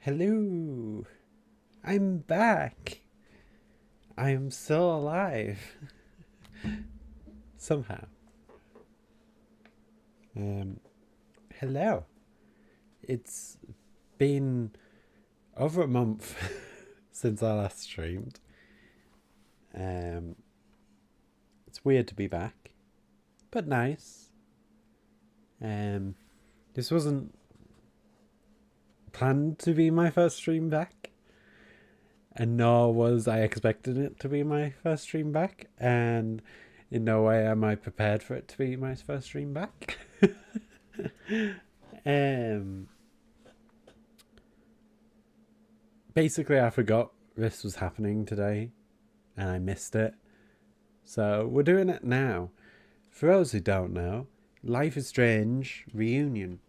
Hello, I'm back. I am still alive. Somehow. Um, Hello. It's been over a month since I last streamed. Um, it's weird to be back, but nice. This wasn't planned to be my first stream back, and nor was I expecting it to be my first stream back, and in no way am I prepared for it to be my first stream back. um, Basically, I forgot this was happening today, and I missed it. So we're doing it now. For those who don't know, Life is Strange Reunion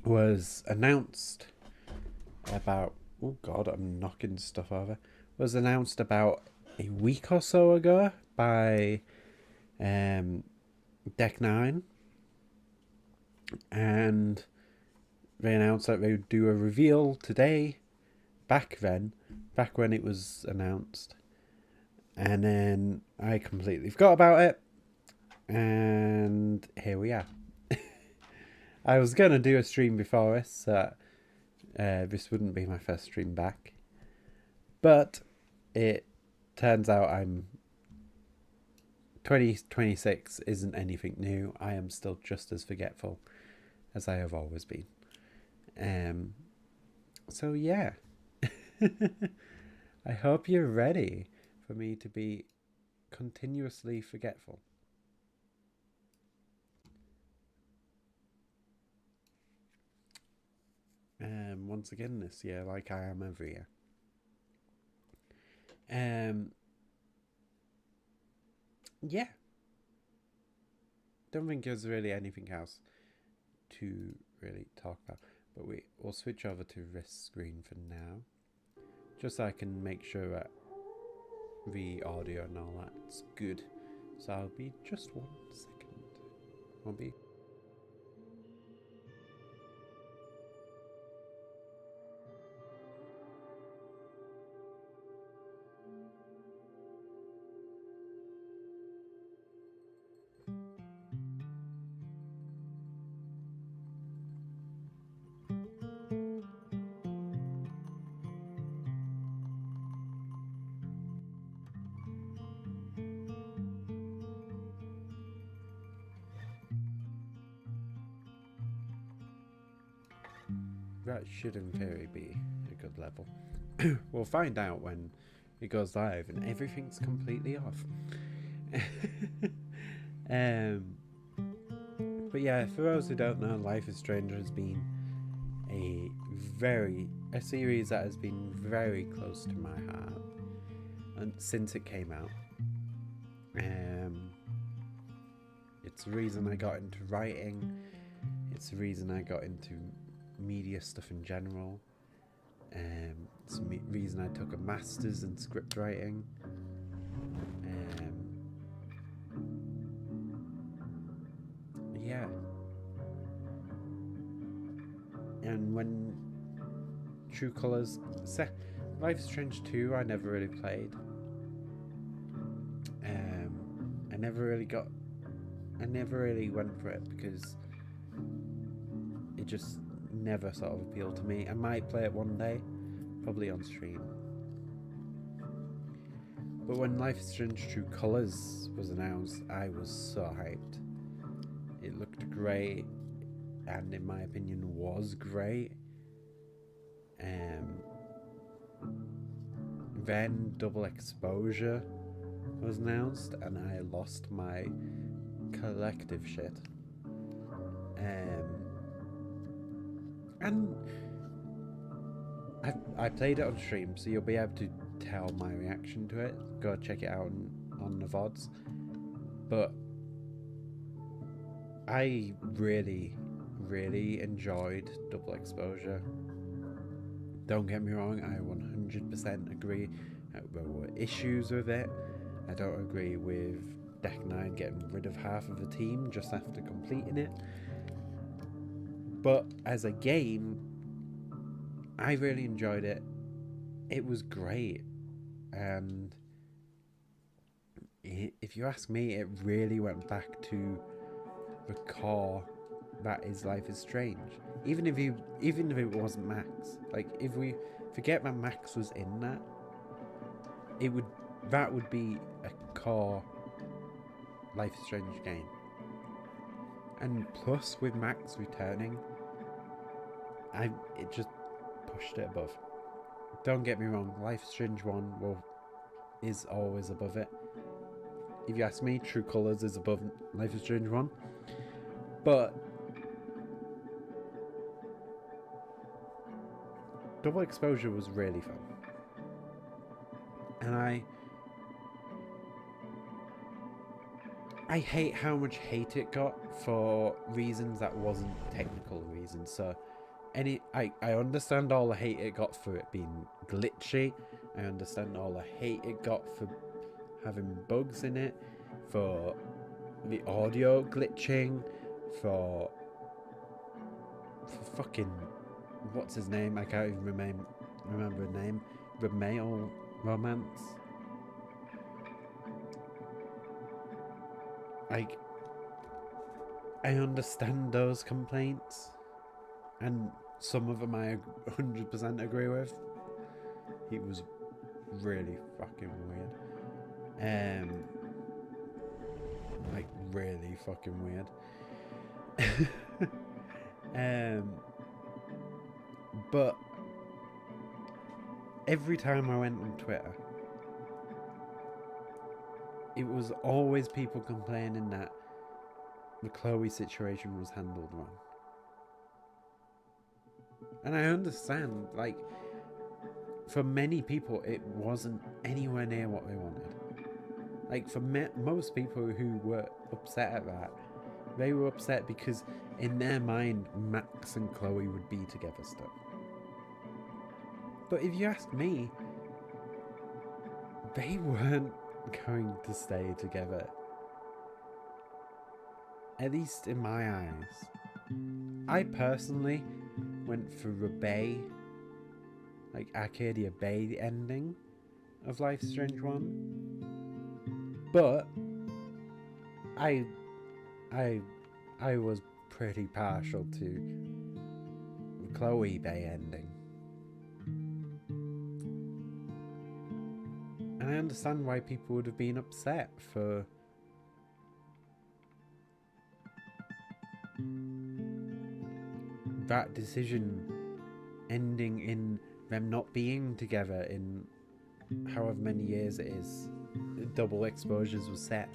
was announced about. Oh God, I'm knocking stuff over. Was announced about a week or so ago by Deck Nine, and they announced that they would do a reveal today. Back when it was announced, and then I completely forgot about it, and here we are. I was gonna do a stream before this, so this wouldn't be my first stream back, but it turns out 2026 isn't anything new. I am still just as forgetful as I have always been. So yeah. I hope you're ready for me to be continuously forgetful. Once again this year, like I am every year. Yeah. Don't think there's really anything else to really talk about, but we'll switch over to this screen for now, just so I can make sure that the audio and all that's good. So I'll be just 1 second. Won't be. That should in theory be a good level. We'll find out when it goes live and everything's completely off. um, but yeah, for those who don't know, Life is Strange has been a series that has been very close to my heart, and since it came out. It's the reason I got into writing. It's the reason I got into media stuff in general. It's the reason I took a master's in script writing. Yeah. And when True Colors, Life is Strange 2, I never really played. I never really went for it because it just never sort of appealed to me. I might play it one day, probably on stream. But when Life is Strange True Colors was announced, I was so hyped. It looked great, and in my opinion was great. Then Double Exposure was announced, and I lost my collective shit. And I played it on stream, so you'll be able to tell my reaction to it. Go check it out on the VODs. But I really, really enjoyed Double Exposure. Don't get me wrong, I 100% agree there were issues with it. I don't agree with Deck 9 getting rid of half of the team just after completing it. But as a game, I really enjoyed it. It was great. And if you ask me, it really went back to the core that is Life is Strange. Even if it wasn't Max, like if we forget that Max was in that, that would be a core Life is Strange game. And plus with Max returning, it just pushed it above. Don't get me wrong, Life is Strange 1 is always above it. If you ask me, True Colours is above Life is Strange 1. But Double Exposure was really fun. And I hate how much hate it got for reasons that wasn't technical reasons. So I understand all the hate it got for it being glitchy. I understand all the hate it got for having bugs in it, for the audio glitching, for fucking what's his name? I can't even remember his name. The male romance. Like, I understand those complaints, and some of them I 100% agree with. He was really fucking weird. Like really fucking weird. But every time I went on Twitter, it was always people complaining that the Chloe situation was handled wrong. And I understand, like, for many people, it wasn't anywhere near what they wanted. Like, for most people who were upset at that, they were upset because in their mind, Max and Chloe would be together still. But if you ask me, they weren't going to stay together. At least in my eyes. I personally went for the Bay, like Arcadia Bay ending of Life is Strange 1. But I was pretty partial to the Chloe Bay ending. And I understand why people would have been upset for that decision ending in them not being together in however many years it is. Double Exposures was set.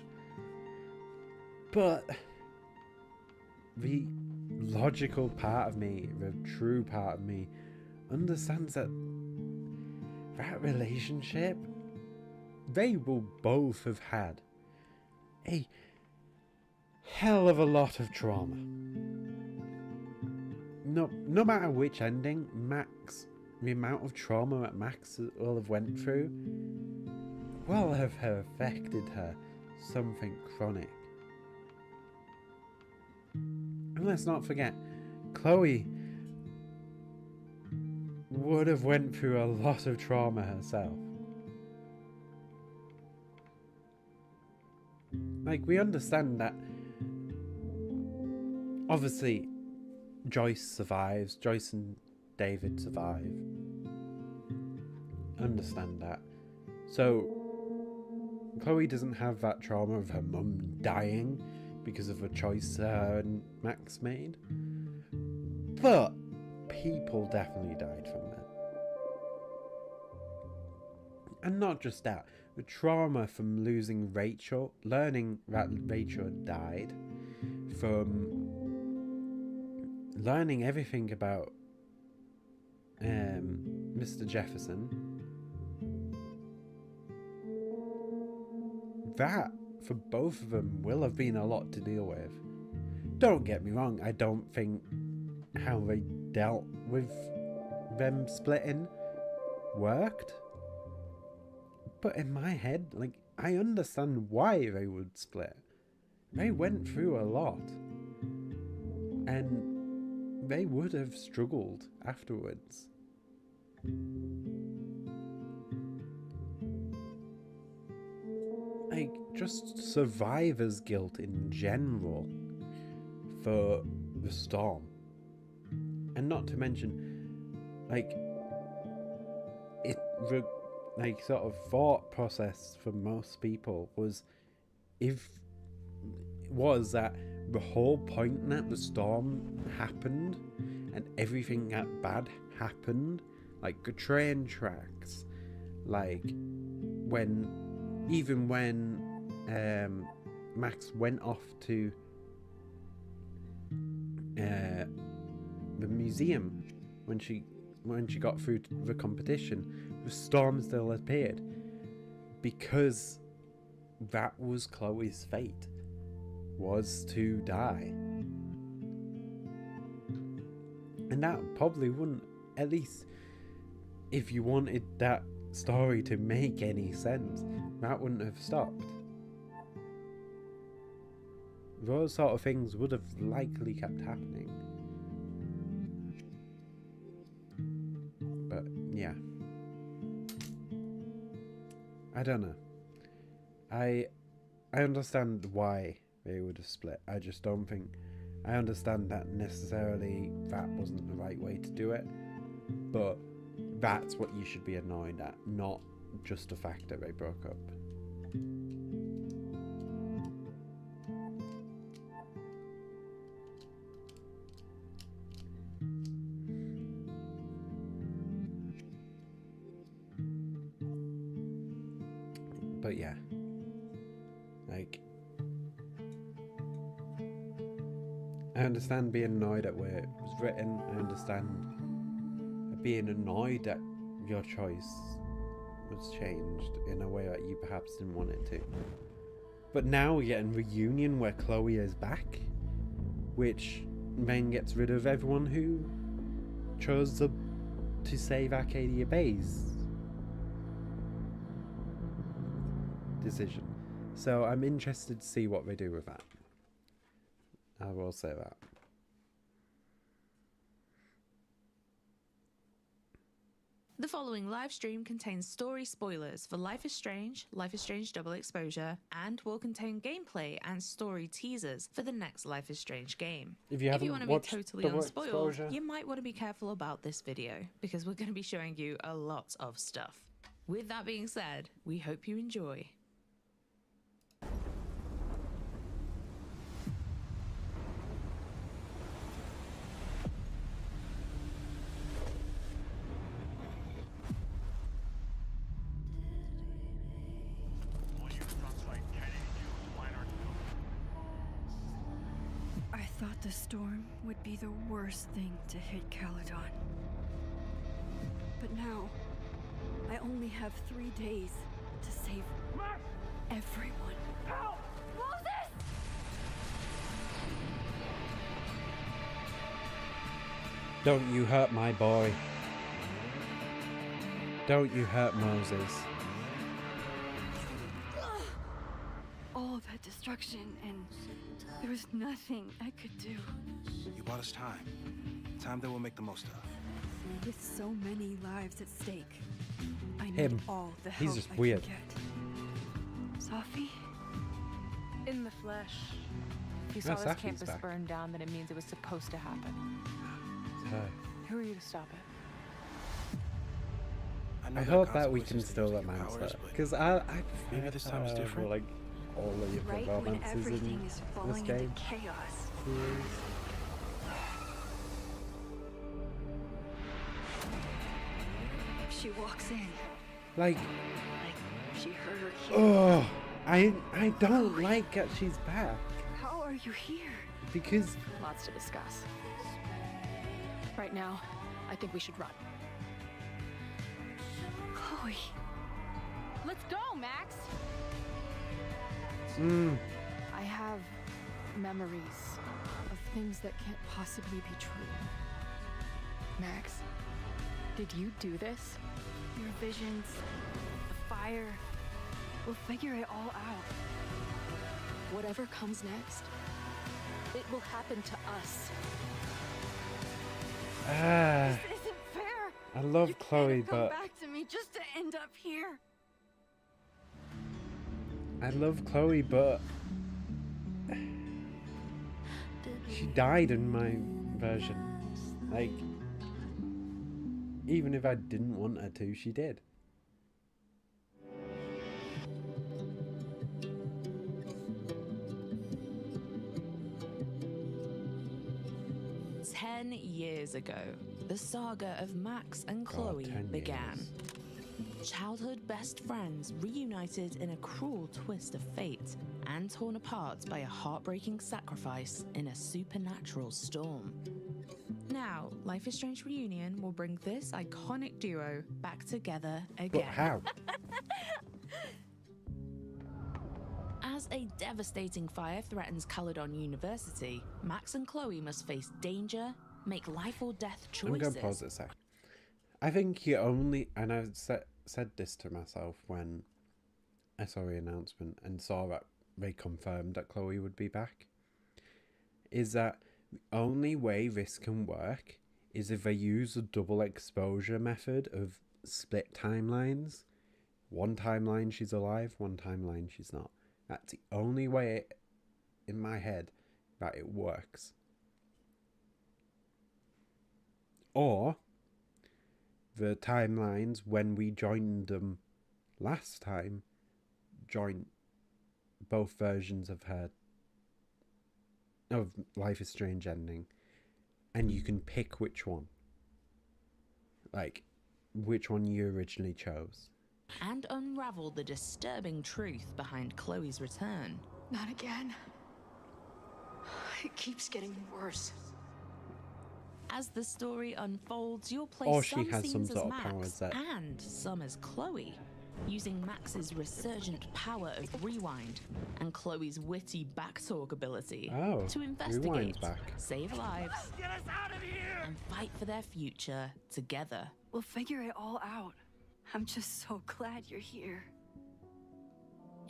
But the logical part of me, the true part of me, understands that that relationship, they will both have had a hell of a lot of trauma. No matter which ending, Max, the amount of trauma that Max will have went through will have affected her something chronic. And let's not forget, Chloe would have went through a lot of trauma herself. Like, we understand that obviously Joyce and David survive. Understand that. So Chloe doesn't have that trauma of her mum dying because of a choice her and Max made. But people definitely died from that. And not just that, the trauma from losing Rachel, learning that Rachel had died, from learning everything about Mr. Jefferson, that for both of them will have been a lot to deal with. Don't get me wrong, I don't think how they dealt with them splitting worked. But in my head, like, I understand why they would split. They went through a lot. And they would have struggled afterwards. Like, just survivor's guilt in general for the storm. And not to mention, like, like, sort of thought process for most people was that the whole point that the storm happened and everything that bad happened, like the train tracks, like when Max went off to the museum when she got through the competition, the storm still appeared because that was Chloe's fate, was to die. And that probably wouldn't, at least if you wanted that story to make any sense, that wouldn't have stopped. Those sort of things would have likely kept happening. But yeah, I don't know. I understand why they would have split. I just don't think I understand that necessarily that wasn't the right way to do it. But that's what you should be annoyed at, not just the fact that they broke up. But yeah, like, I understand being annoyed at where it was written. I understand being annoyed that your choice was changed in a way that you perhaps didn't want it to. But now we're getting reunion where Chloe is back, which then gets rid of everyone who chose to save Arcadia Bay's decision. So I'm interested to see what they do with that. I will say that. The following live stream contains story spoilers for Life is Strange Double Exposure, and will contain gameplay and story teasers for the next Life is Strange game. If you want to be totally Double unspoiled, Exposure, you might want to be careful about this video, because we're going to be showing you a lot of stuff. With that being said, we hope you enjoy. I thought the storm would be the worst thing to hit Caledon. But now, I only have 3 days to save everyone. Help! Moses! don't you hurt my boy. Don't you hurt Moses. All that destruction, and there was nothing I could do. You bought us time. Time that we'll make the most of. With so many lives at stake, I need Him. all the He's help just I weird. can get. Sophie? In the flesh. If you No, saw this Safi's campus back. burn down, then it means it was supposed to happen. It's her. Who are you to stop it? know I there are hope that we can consequences to still using your romance powers, her, but because I maybe this time is different. like all of the Right when romances everything in is this falling game. into chaos. She walks in Like, like she heard her here. oh, I don't like that she's back, How are you here? because Lots to discuss. Right now, I think we should run. Chloe. Let's go, Max! I have memories of things that can't possibly be true. Max, did you do this? Your visions, the fire. We'll figure it all out. Whatever comes next, it will happen to us. ah, This isn't fair. I love You can't Chloe, have come but back to me just to end up here. I love Chloe, but she died in my version. Like, even if I didn't want her to, she did. Ten years ago, the saga of Max and Chloe 10 began. years. Childhood best friends reunited in a cruel twist of fate and torn apart by a heartbreaking sacrifice in a supernatural storm. Now, Life is Strange Reunion will bring this iconic duo back together But again. how? As a devastating fire threatens Caledon University, Max and Chloe must face danger, make life or death I'm going choices. to pause it a sec. I think you only, and I've said this to myself when I saw the announcement and saw that they confirmed that Chloe would be back, is that the only way this can work is if they use a double exposure method of split timelines. One timeline she's alive, one timeline she's not. That's the only way in my head that it works. Or the timelines when we joined them last time join both versions of her of Life is Strange ending, and you can pick which one, like which one you originally chose. And unravel the disturbing truth behind Chloe's return. Not again. It keeps getting worse. As the story unfolds, you'll play Or she some has some scenes sort as of Max powers that- and some as Chloe, using Max's resurgent power of rewind and Chloe's witty backtalk ability Oh, to Rewind's investigate, back. save lives, and fight for their future together. We'll figure it all out. I'm just so glad you're here.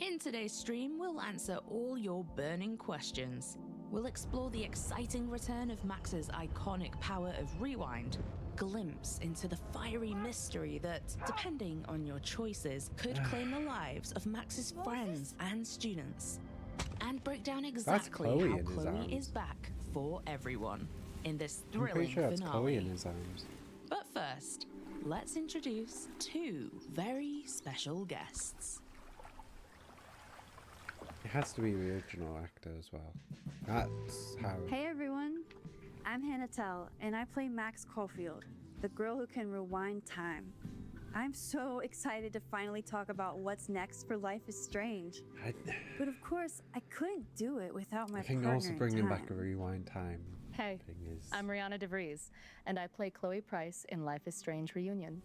In today's stream, we'll answer all your burning questions. We'll explore the exciting return of Max's iconic power of rewind, glimpse into the fiery mystery that, depending on your choices, could claim the lives of Max's friends and students, and break down exactly Chloe how in his Chloe arms. is back for everyone in this I'm pretty thrilling sure that's finale. Chloe in his arms. But first, let's introduce two very special guests. It has to be the original actor as well. That's how. Hey everyone, I'm Hannah Tell, and I play Max Caulfield, the girl who can rewind time. I'm so excited to finally talk about what's next for Life is Strange. But of course, I couldn't do it without my I think partner also in bringing time. back a rewind time Hey, thing is. I'm Rihanna DeVries, and I play Chloe Price in Life is Strange Reunion.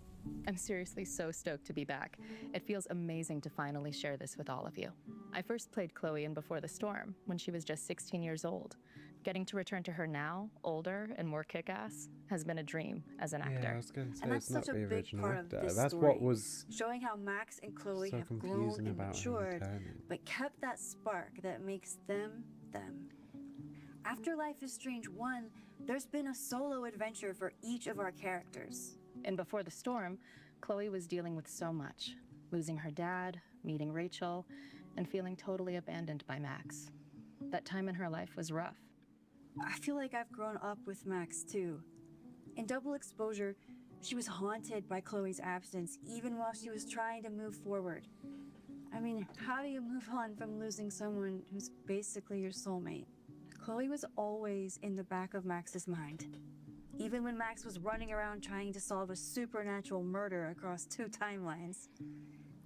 I'm seriously so stoked to be back. It feels amazing to finally share this with all of you. I first played Chloe in Before the Storm when she was just 16 years old. Getting to return to her now, older and more kick-ass, has been a dream as an actor. Yeah, I was going to say And that's it's not such the a big original part actor. of this That's story, what was showing how Max and Chloe so have grown confusing and about her matured, returning. but kept that spark that makes them them. After Life is Strange 1, there's been a solo adventure for each of our characters. In Before the Storm, Chloe was dealing with so much, losing her dad, meeting Rachel, and feeling totally abandoned by Max. That time in her life was rough. I feel like I've grown up with Max too. In Double Exposure, she was haunted by Chloe's absence even while she was trying to move forward. I mean, how do you move on from losing someone who's basically your soulmate? Chloe was always in the back of Max's mind. Even when Max was running around trying to solve a supernatural murder across 2 timelines.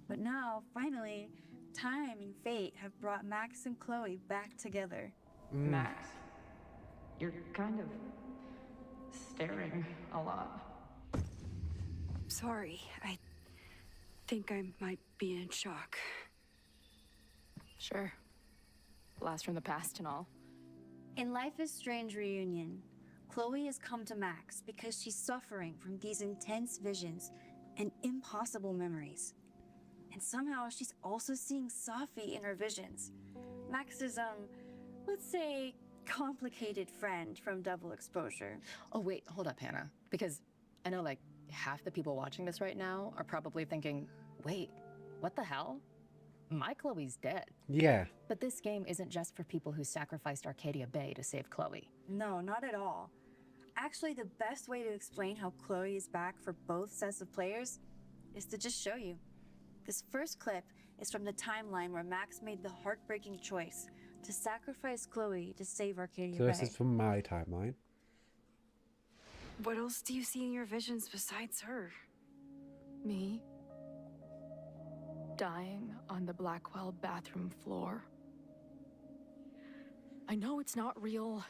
But now, finally, time and fate have brought Max and Chloe back together. Max, you're kind of staring a lot. Sorry, I think I might be in shock. Sure. Blast from the past and all. In Life is Strange Reunion, Chloe has come to Max because she's suffering from these intense visions and impossible memories. And somehow she's also seeing Safi in her visions. Max's, let's say, complicated friend from Double Exposure. Oh, wait, hold up, Hannah. Because I know, like, half the people watching this right now are probably thinking, wait, what the hell? My Chloe's dead. Yeah. But this game isn't just for people who sacrificed Arcadia Bay to save Chloe. No, not at all. Actually, the best way to explain how Chloe is back for both sets of players is to just show you. This first clip is from the timeline where Max made the heartbreaking choice to sacrifice Chloe to save Arcadia So Bay. this is from my timeline. What else do you see in your visions besides her? Me? Dying on the Blackwell bathroom floor. I know it's not real,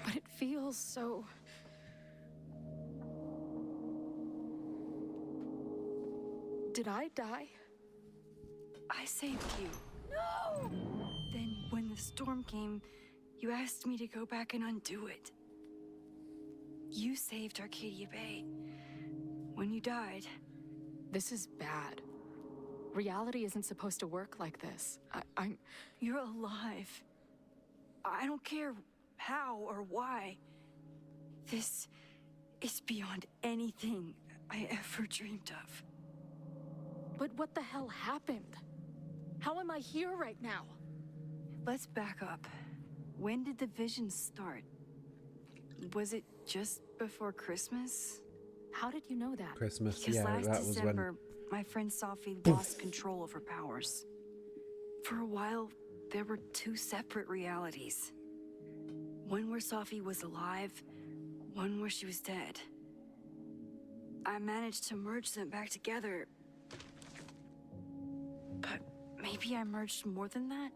but it feels so... Did I die? I saved you. No! Then, when the storm came, you asked me to go back and undo it. You saved Arcadia Bay. When you died, This is bad. Reality isn't supposed to work like this. I'm... you're alive. I don't care how or why. This is beyond anything I ever dreamed of. But what the hell happened? How am I here right now? Let's back up. When did the vision start? Was it just before Christmas? How did you know that? Christmas, Because yeah, last that was December, my friend Sophie lost control of her powers. For a while, there were two separate realities. One where Sophie was alive, one where she was dead. I managed to merge them back together. But maybe I merged more than that?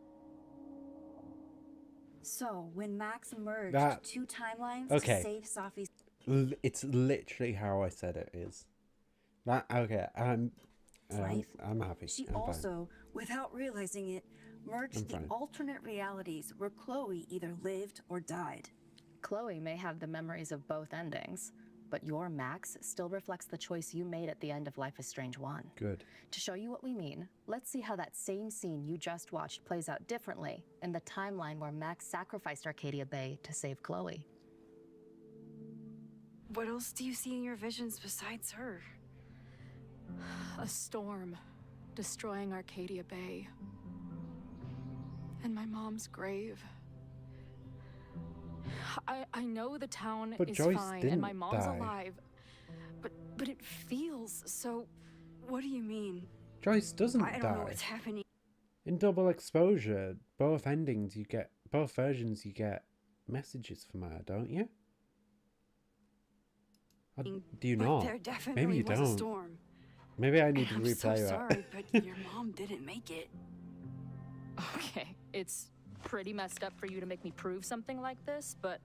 So, when Max merged That- two timelines okay. to save Sophie's It's literally how I said it is. That okay? life, I'm happy. she I'm fine. also, without realizing it, merged I'm the fine. alternate realities where Chloe either lived or died. Chloe may have the memories of both endings, but your Max still reflects the choice you made at the end of Life is Strange 1. Good. To show you what we mean, let's see how that same scene you just watched plays out differently in the timeline where Max sacrificed Arcadia Bay to save Chloe. What else do you see in your visions besides her? A storm destroying Arcadia Bay. And my mom's grave. I know the town But is Joyce fine didn't and my mom's die. alive. But it feels so... What do you mean? Joyce doesn't I don't know die. what's happening. In double exposure, both endings both versions you get messages from her, don't you? Do you But not? there definitely Maybe you was don't. a storm. Maybe I need to I'm replay so that. sorry, but your mom didn't make it. Okay, it's pretty messed up for you to make me prove something like this, but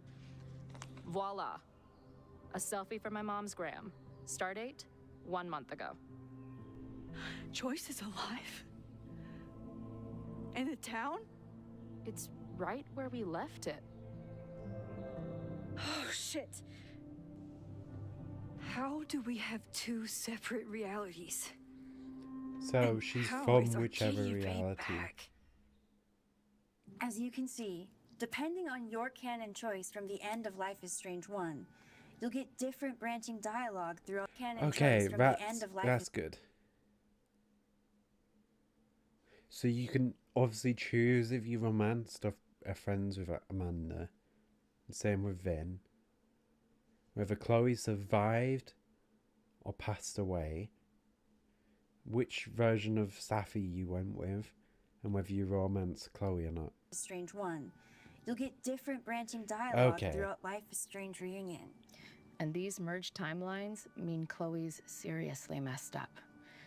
voila. A selfie for my mom's gram. Stardate, 1 month ago. Joyce is alive. In the town? It's right where we left it. Oh, shit. How do we have two separate realities? So And she's how from is whichever Arcadia Bay reality. back? As you can see, depending on your canon choice from the end of Life is Strange 1, you'll get different branching dialogue throughout canon Okay, choice from the end of Life that's is good. So you can obviously choose if you romanced or are friends with Amanda. Same with Vin. Whether Chloe survived or passed away. Which version of Safi you went with. And whether you romance Chloe or not. Strange 1. You'll get different branching dialogue Okay. throughout Life is Strange Reunion. And these merged timelines mean Chloe's seriously messed up.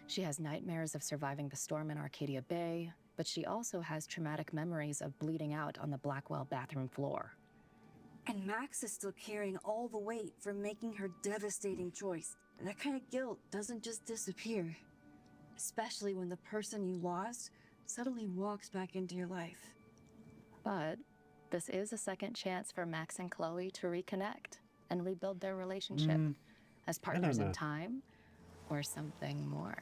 She has nightmares of surviving the storm in Arcadia Bay, but she also has traumatic memories of bleeding out on the Blackwell bathroom floor. And Max is still carrying all the weight from making her devastating choice. That kind of guilt doesn't just disappear. Especially when the person you lost suddenly walks back into your life. But this is a second chance for Max and Chloe to reconnect and rebuild their relationship as partners in know. time or something more.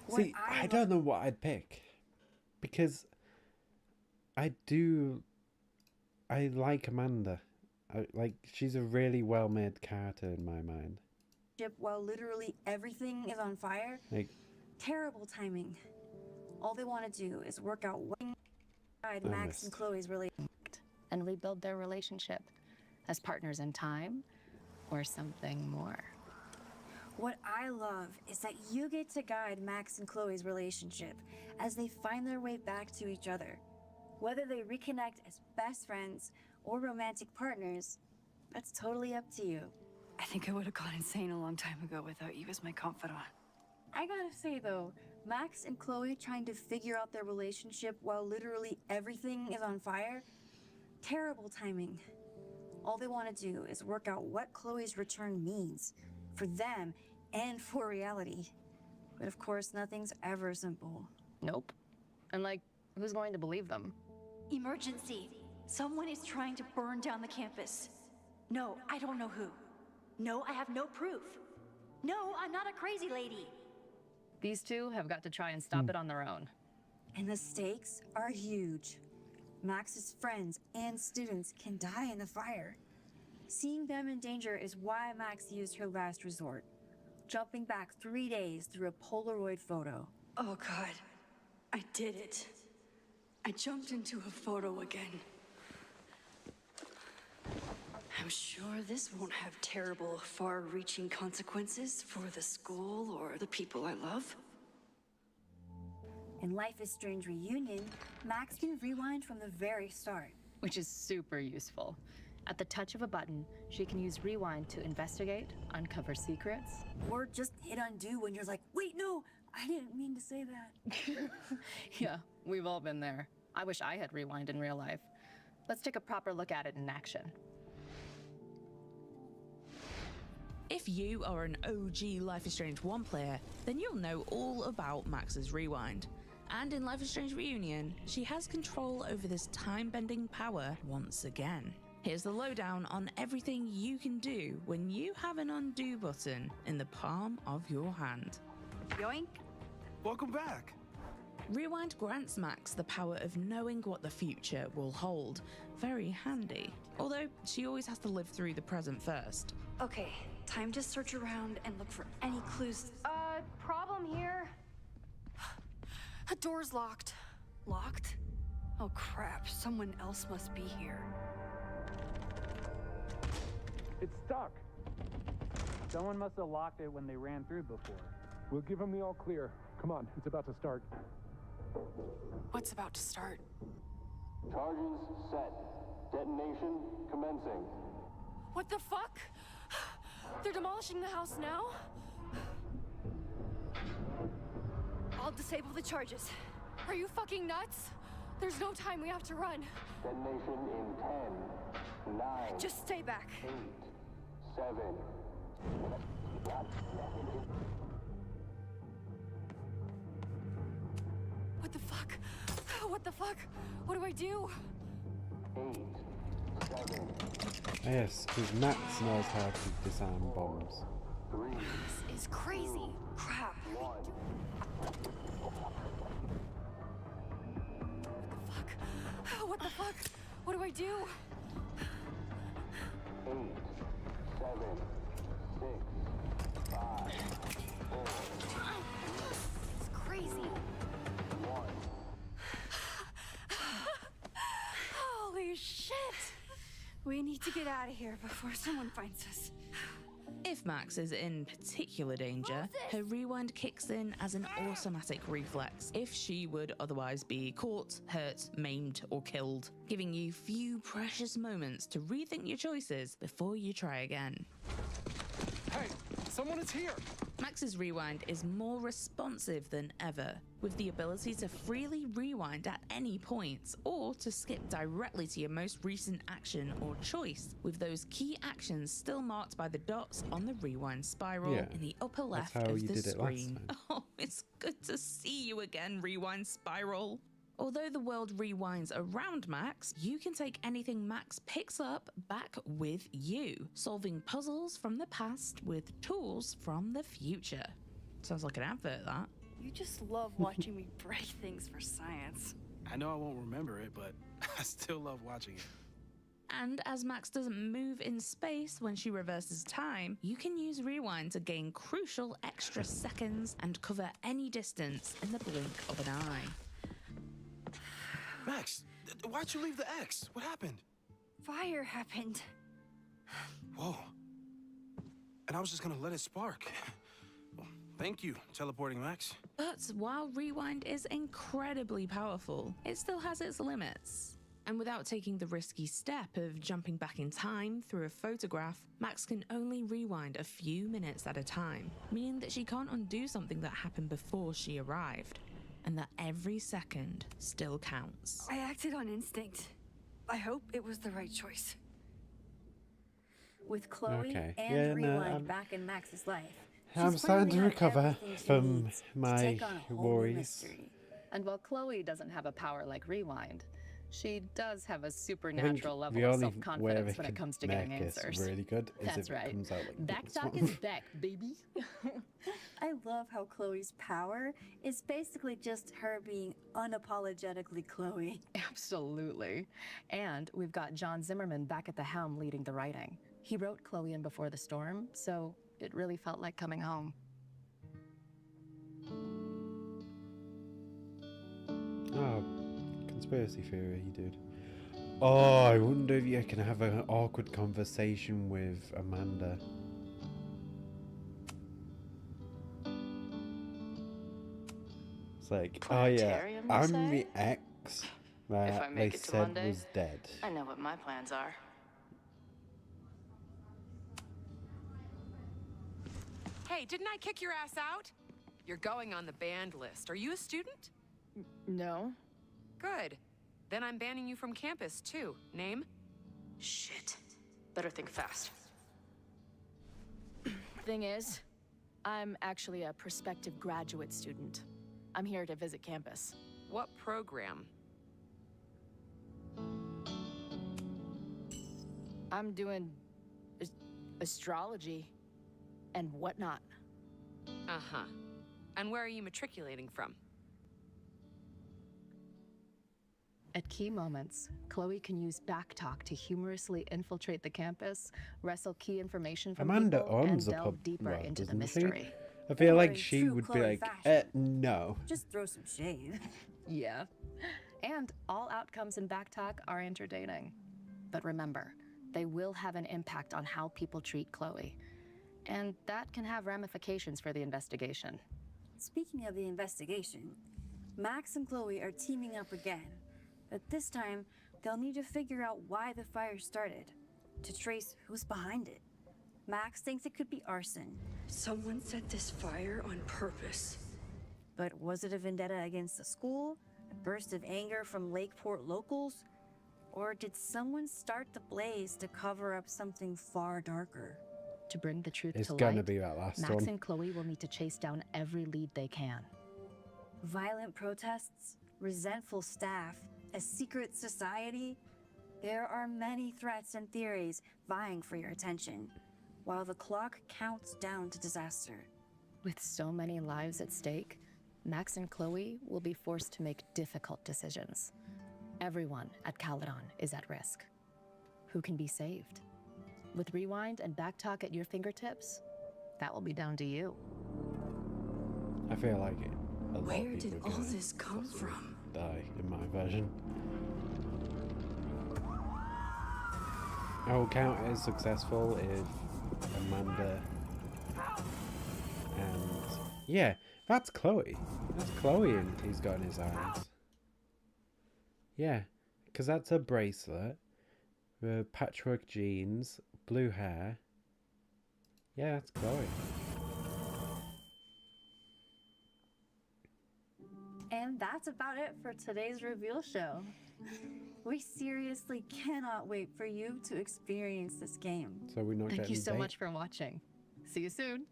What See, I don't know what I'd pick. Because I like Amanda. Like, she's a really well-made character in my mind. While literally everything is on fire? Like, Terrible timing. All they want to do is work out what guide I Max missed. and Chloe's relationship. And rebuild their relationship as partners in time or something more. What I love is that you get to guide Max and Chloe's relationship as they find their way back to each other. Whether they reconnect as best friends or romantic partners, that's totally up to you. I think I would have gone insane a long time ago without you as my confidant. I gotta say though, Max and Chloe trying to figure out their relationship while literally everything is on fire? Terrible timing. All they want to do is work out what Chloe's return means for them and for reality. But of course, nothing's ever simple. Nope. And like, who's going to believe them? Emergency. Someone is trying to burn down the campus. No, I don't know who. No, I have no proof. No, I'm not a crazy lady. These two have got to try and stop it on their own. And the stakes are huge. Max's friends and students can die in the fire. Seeing them in danger is why Max used her last resort, jumping back 3 days through a Polaroid photo. Oh God, I did it. I jumped into a photo again. I'm sure this won't have terrible, far-reaching consequences for the school or the people I love. In Life is Strange Reunion, Max can rewind from the very start. Which is super useful. At the touch of a button, she can use rewind to investigate, uncover secrets. Or just hit undo when you're like, wait, no, I didn't mean to say that. Yeah, we've all been there. I wish I had rewind in real life. Let's take a proper look at it in action. If you are an OG Life is Strange 1 player, then you'll know all about Max's rewind. And in Life is Strange Reunion, she has control over this time-bending power once again. Here's the lowdown on everything you can do when you have an undo button in the palm of your hand. Yoink. Welcome back. Rewind grants Max the power of knowing what the future will hold. Very handy. Although she always has to live through the present first. Okay, time to search around and look for any clues. Problem here. The door's locked. Locked? Oh crap, someone else must be here. It's stuck. Someone must have locked it when they ran through before. We'll give them the all clear. Come on, it's about to start. What's about to start? Charges set. Detonation commencing. What the fuck? They're demolishing the house now? I'll disable the charges. Are you fucking nuts? There's no time, we have to run. Detonation in 10, 9, Just stay back. 8, 7. What the fuck? What the fuck? What do I do? 8, 7, Yes, because Max knows how to disarm bombs. 3, This is crazy. Crap. 1. What the fuck? What do I do? 8, 7, 6, 5, 4, It's crazy. 1. Holy shit! We need to get out of here before someone finds us. If Max is in particular danger, her rewind kicks in as an automatic reflex if she would otherwise be caught, hurt, maimed, or killed, giving you few precious moments to rethink your choices before you try again. Hey, someone is here! Max's rewind is more responsive than ever, with the ability to freely rewind at any point, or to skip directly to your most recent action or choice, with those key actions still marked by the dots on the rewind spiral in the upper left how of you the did it last screen. time. Oh, it's good to see you again, rewind spiral. Although the world rewinds around Max, you can take anything Max picks up back with you, solving puzzles from the past with tools from the future. Sounds like an advert, that. You just love watching me break things for science. I know I won't remember it, but I still love watching it. And as Max doesn't move in space when she reverses time, you can use Rewind to gain crucial extra seconds and cover any distance in the blink of an eye. Max, why'd you leave the X? What happened? Fire happened. Whoa. And I was just gonna let it spark. Well, thank you, teleporting Max. But while Rewind is incredibly powerful, it still has its limits. And without taking the risky step of jumping back in time through a photograph, Max can only rewind a few minutes at a time, meaning that she can't undo something that happened before she arrived, and that every second still counts. I acted on instinct. I hope it was the right choice. With Chloe Okay. and Yeah, no, Rewind back in Max's life, I'm she's starting to finally got recover everything she from needs to my take on a whole new worries. mystery. And while Chloe doesn't have a power like Rewind, she does have a I think supernatural the level of only way self-confidence they when it could comes to make getting this answers. really good is That's if right. it comes out like Back this talk one. is back, baby. I love how Chloe's power is basically just her being unapologetically Chloe. Absolutely. And we've got John Zimmerman back at the helm leading the writing. He wrote Chloe in Before the Storm, so it really felt like coming home. Oh, conspiracy theory, dude. Oh, I wonder if you can have an awkward conversation with Amanda. It's like, oh yeah, Planetarium, you I'm say? the ex that I they make it to said Monday, was dead. I know what my plans are. Hey, didn't I kick your ass out? You're going on the banned list. Are you a student? No. Good. Then I'm banning you from campus, too. Name? Shit. Better think fast. Thing is, I'm actually a prospective graduate student. I'm here to visit campus. What program? I'm doing astrology and whatnot. Uh-huh. And where are you matriculating from? At key moments, Chloe can use backtalk to humorously infiltrate the campus, wrestle key information from Amanda people, and owns a delve pub, deeper well, into the doesn't she? mystery. I feel Or like in she true would be Chloe like, fashion. no. Just throw some shade. Yeah. And all outcomes in backtalk are entertaining. But remember, they will have an impact on how people treat Chloe. And that can have ramifications for the investigation. Speaking of the investigation, Max and Chloe are teaming up again. But this time, they'll need to figure out why the fire started, to trace who's behind it. Max thinks it could be arson. Someone set this fire on purpose. But was it a vendetta against the school? A burst of anger from Lakeport locals? Or did someone start the blaze to cover up something far darker? To bring the truth It's to gonna light, be that last Max one. and Chloe will need to chase down every lead they can. Violent protests, resentful staff, a secret society? There are many threats and theories vying for your attention, while the clock counts down to disaster. With so many lives at stake, Max and Chloe will be forced to make difficult decisions. Everyone at Caledon is at risk. Who can be saved? With Rewind and Backtalk at your fingertips, that will be down to you. I feel like it. A lot Where of did people are all gonna this come possibly from? Die in my version. I will count it as successful if Amanda and yeah, that's Chloe. That's Chloe and he's got in his eyes. Yeah, because that's a bracelet, patchwork jeans, blue hair. Yeah, that's Chloe. And that's about it for today's reveal show. We seriously cannot wait for you to experience this game. So we're not Thank getting you so bait? much for watching. See you soon.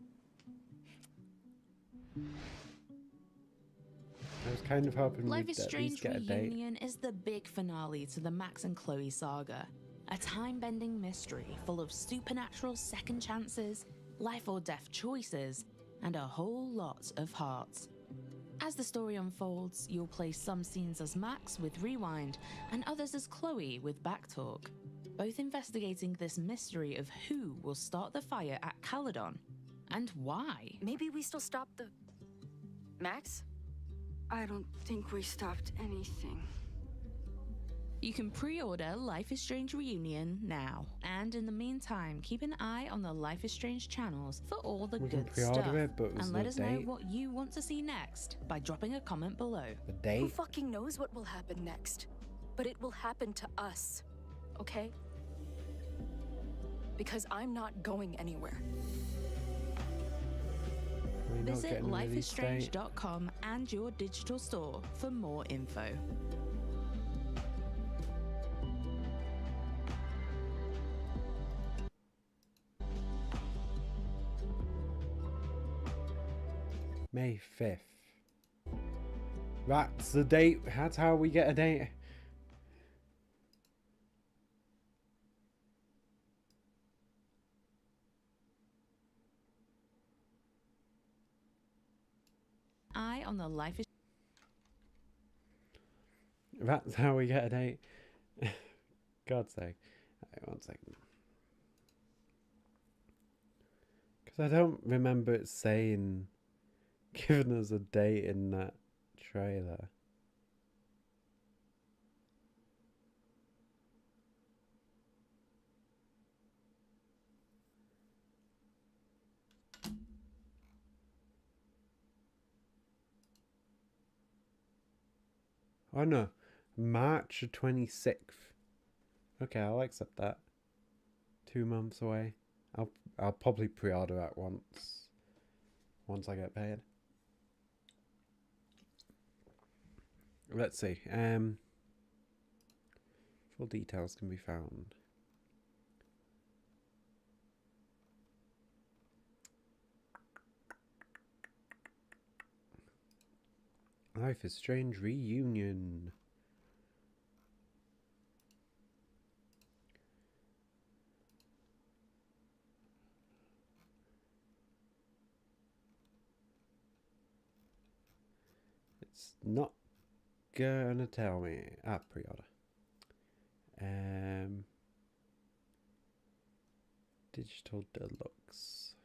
I was kind of hoping Life we'd is at least Strange get a date. Reunion is the big finale to the Max and Chloe saga. A time-bending mystery full of supernatural second chances, life or death choices, and a whole lot of heart. As the story unfolds, you'll play some scenes as Max with Rewind and others as Chloe with Backtalk. both investigating this mystery of who will start the fire at Caledon and why. Maybe we still stop the... Max? I don't think we stopped anything. You can pre-order Life is Strange Reunion now, and in the meantime, keep an eye on the Life is Strange channels for all the We can good pre-order stuff. it, but there's And let no us know date. what you want to see next by dropping a comment below. The Who date? fucking knows what will happen next? But it will happen to us, okay? Because I'm not going anywhere. We're not Visit getting a release date. lifeisstrange.com and your digital store for more info. May 5th. That's the date. That's how we get a date. Eye on the Life is That's how we get a date. God's sake. Right, 1 second. Because I don't remember it saying, giving us a date in that trailer. Oh no, March the 26th. Okay, I'll accept that. 2 months away. I'll probably pre-order that once I get paid. Let's see. Full details can be found. Life is Strange Reunion. It's not gonna tell me. Pre-order. Digital Deluxe.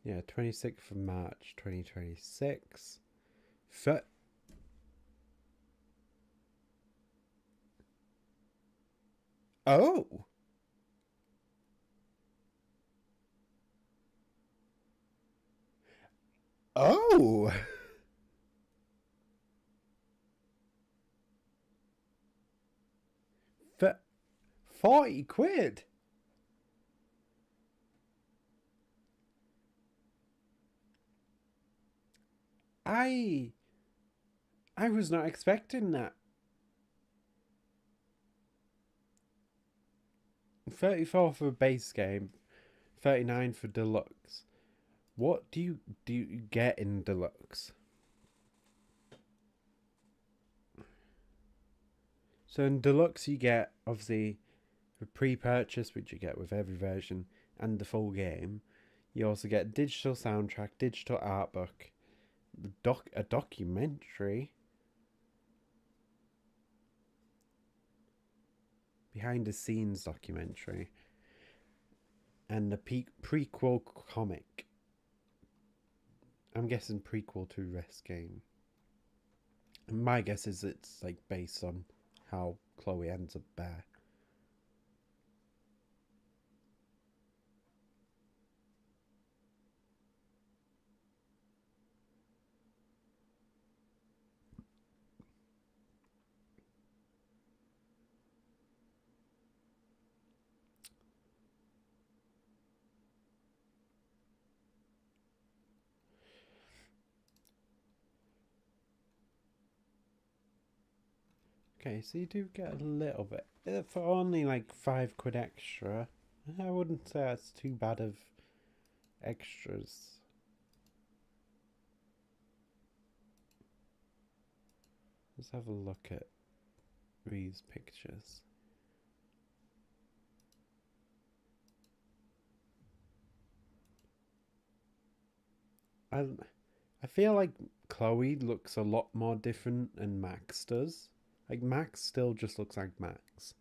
Yeah, 26th of March, 2026. Oh! Oh! 40 quid! I was not expecting that. 34 for base game, 39 for deluxe. What do you get in deluxe? So in deluxe you get obviously the pre-purchase, which you get with every version, and the full game. You also get digital soundtrack, digital art book, a documentary, behind the scenes documentary, and the prequel comic. I'm guessing prequel to Rest Game. My guess is it's like based on how Chloe ends up there. Okay, so you do get a little bit. For only like 5 quid extra, I wouldn't say that's too bad of extras. Let's have a look at these pictures. I feel like Chloe looks a lot more different than Max does. Like, Max still just looks like Max.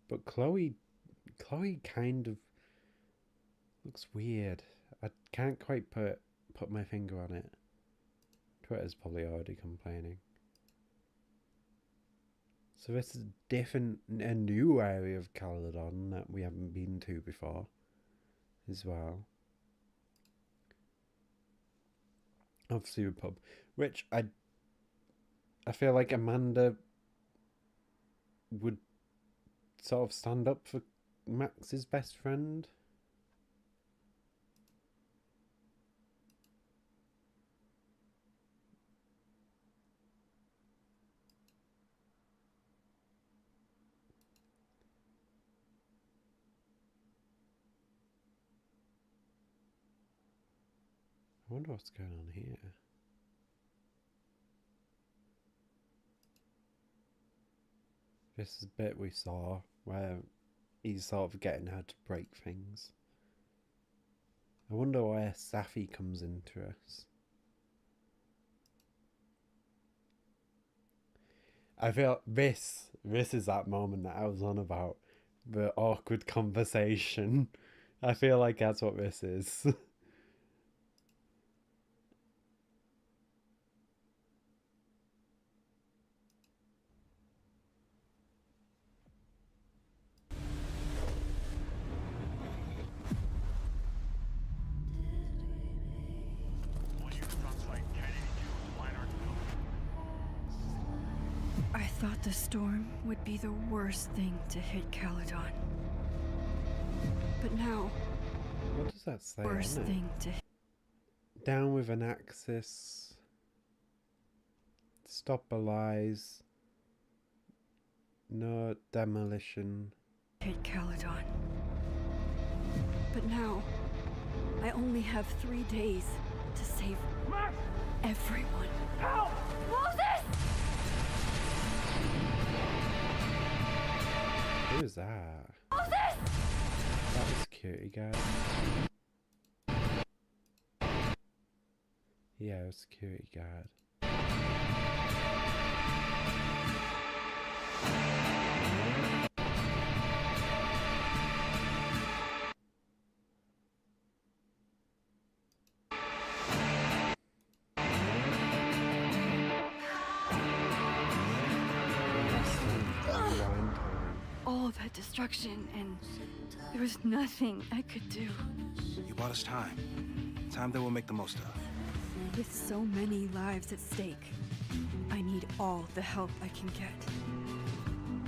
But Chloe kind of looks weird. I can't quite put my finger on it. Twitter's probably already complaining. So this is a new area of Caledon that we haven't been to before as well. Obviously a pub, which I feel like Amanda would sort of stand up for Max's best friend. I wonder what's going on here. This is the bit we saw where he's sort of getting her to break things. I wonder where Safi comes into us. I feel this is that moment that I was on about. The awkward conversation. I feel like that's what this is. I thought the storm would be the worst thing to hit Caledon. But now, What does that say? worst on it? thing to hit. Down with an axis. Stop a lies. No demolition. Hit Caledon. But now, I only have 3 days to save everyone. Help! Moses! Who is that? Moses! That was security guard. Yeah, it was security guard. All that destruction, and there was nothing I could do. You bought us time. Time that we'll make the most of. With so many lives at stake, I need all the help I can get.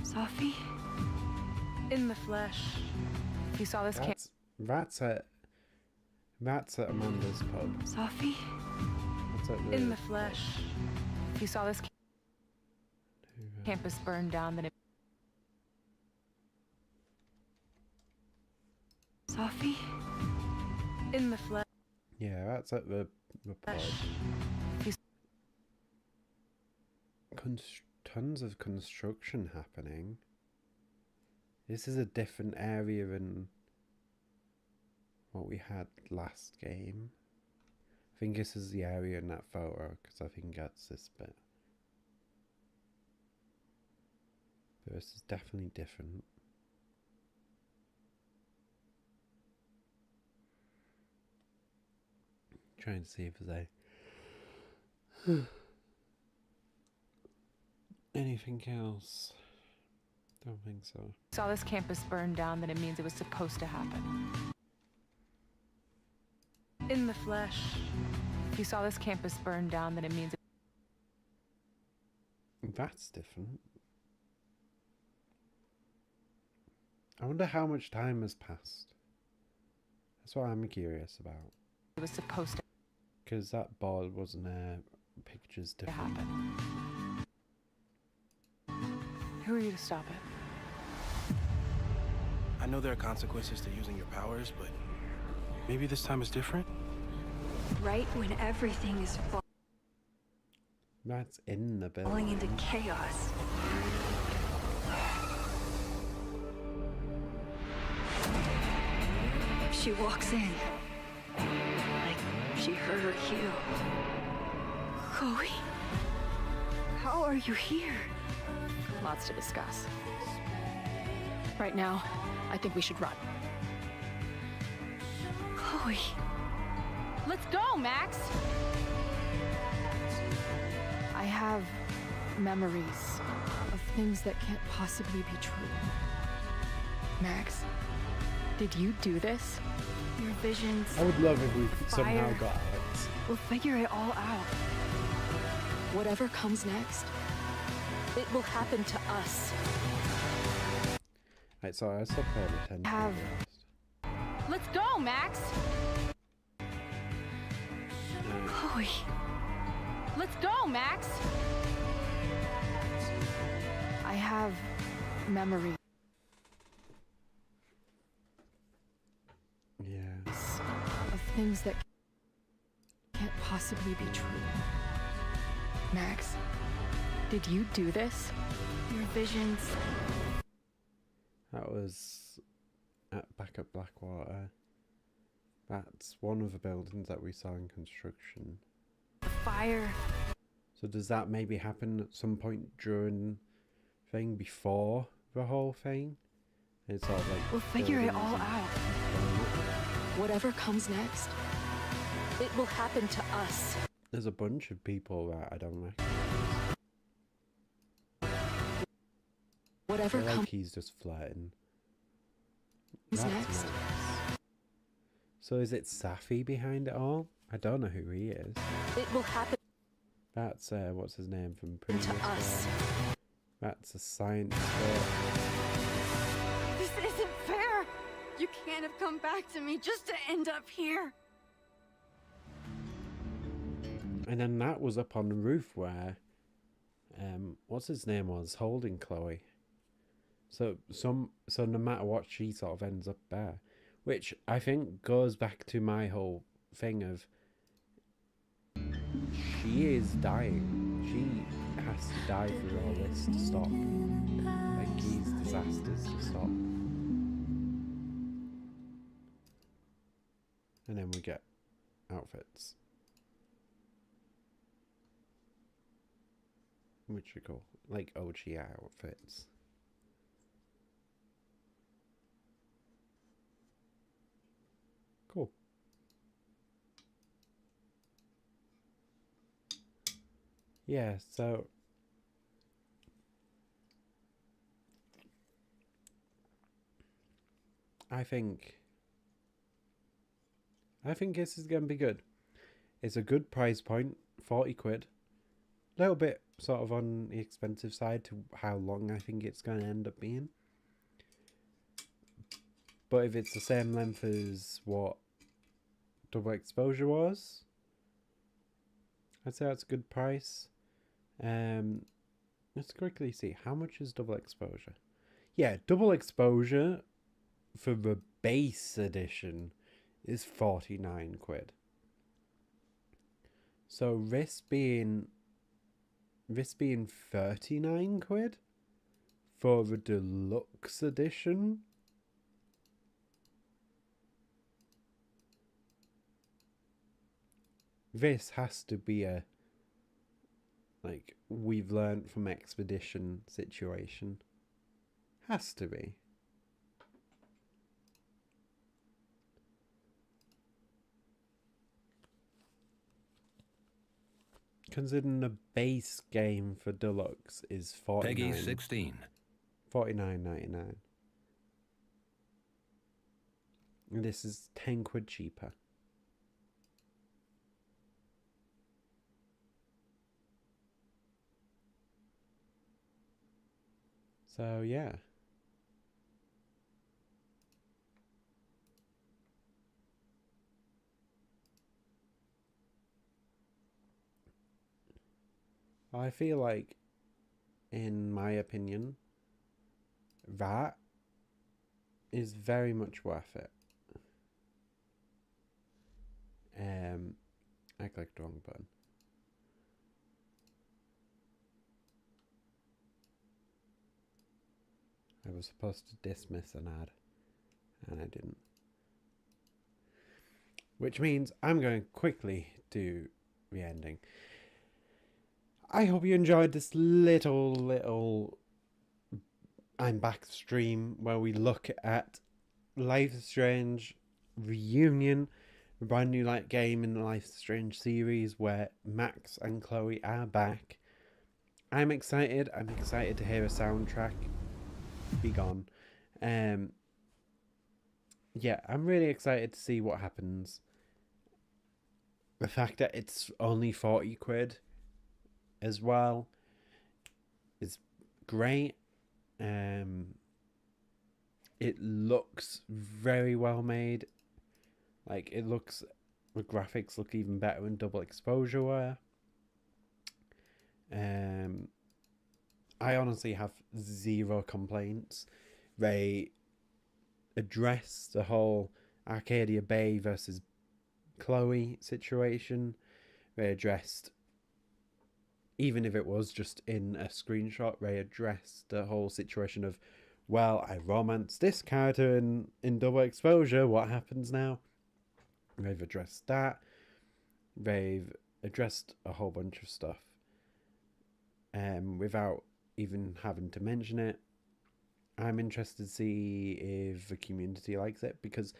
Safi? In the flesh. You saw this camp. That's at Amanda's pub. Safi? That's at In the flesh. You saw this campus burn down, then it. Safi? In the flesh. Yeah, that's at the pub. Tons of construction happening. This is a different area than what we had last game. I think this is the area in that photo, because I think that's this bit. But this is definitely different. Trying to see if there's anything else. Don't think so. Saw this campus burn down, then it means it was supposed to happen. In the flesh. If you saw this campus burn down, then it means That's different. I wonder how much time has passed. That's what I'm curious about. it was supposed to Because that board wasn't there. Pictures different. happen. Who are you to stop it? I know there are consequences to using your powers, but maybe this time is different? Right when everything is That's in the building. falling into chaos. She walks in. Like she her healed. Chloe, how are you here? Lots to discuss. Right now, I think we should run. Chloe. Let's go, Max! I have memories of things that can't possibly be true. Max, did you do this? Your visions. I would love if we somehow fire. got Alex. We'll figure it all out. Whatever comes next, it will happen to us. Right, sorry, I stopped paying attention. Have- Let's go, Max! Chloe. Let's go, Max! I have memories Yeah. of things that can't possibly be true. Max, did you do this? Your visions. That was back at Blackwater. That's one of the buildings that we saw in construction. The fire. So does that maybe happen at some point during thing before the whole thing? It's all like We'll figure it buildings all and- out. Whatever comes next, it will happen to us. There's a bunch of people that I don't recognize. I Whatever feel like comes he's just flirting. next, That's nice. So is it Safi behind it all? I don't know who he is. it will happen That's what's his name from previous to us. one. That's a science fair. This isn't fair. You can't have come back to me just to end up here. And then that was up on the roof where what's his name was holding Chloe. So no matter what, she sort of ends up there. Which I think goes back to my whole thing of she is dying. She has to die for all this to stop. Like these disasters to stop. And then we get outfits. Which are cool. Like OG outfits. Cool. Yeah, so I think this is going to be good. It's a good price point, 40 quid. A little bit sort of on the expensive side to how long I think it's going to end up being. But if it's the same length as what Double Exposure was, I'd say that's a good price. Let's quickly see, how much is Double Exposure? Yeah, Double Exposure for the base edition is 49 quid. So this being 39 quid for the deluxe edition. This has to be a, like, we've learned from Expedition situation. Has to be. Considering the base game for deluxe is 49. Peggy 16. 49.99. And this is 10 quid cheaper. So yeah. I feel like, in my opinion, that is very much worth it. I clicked the wrong button. I was supposed to dismiss an ad, and I didn't. which means I'm going to quickly do the ending. I hope you enjoyed this little I'm Back stream where we look at Life is Strange Reunion, a brand new game in the Life is Strange series where Max and Chloe are back. I'm excited. I'm excited to hear a soundtrack be gone. Yeah, I'm really excited to see what happens. The fact that it's only 40 quid as well is great. It looks very well made. The graphics look even better in double exposure where. I honestly have zero complaints. They address the whole Arcadia Bay versus Chloe situation. They addressed, even if it was just in a screenshot, they addressed the whole situation of, well, I romanced this character in double exposure, what happens now? They've addressed that. They've addressed a whole bunch of stuff without even having to mention it. I'm interested to see if the community likes it, because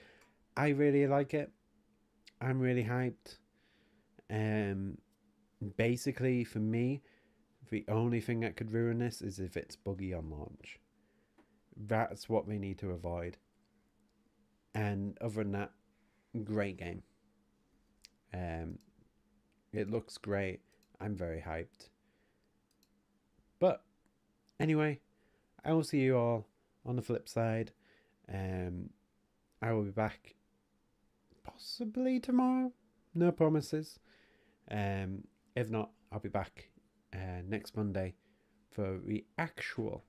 I really like it. I'm really hyped. Basically, for me, the only thing that could ruin this is if it's buggy on launch. That's what we need to avoid. And other than that, great game. It looks great. I'm very hyped. But anyway, I will see you all on the flip side. I will be back possibly tomorrow. No promises. If not, I'll be back next Monday for the actual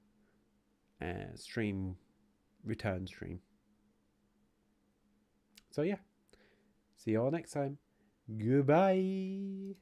return stream. So yeah, see you all next time. Goodbye.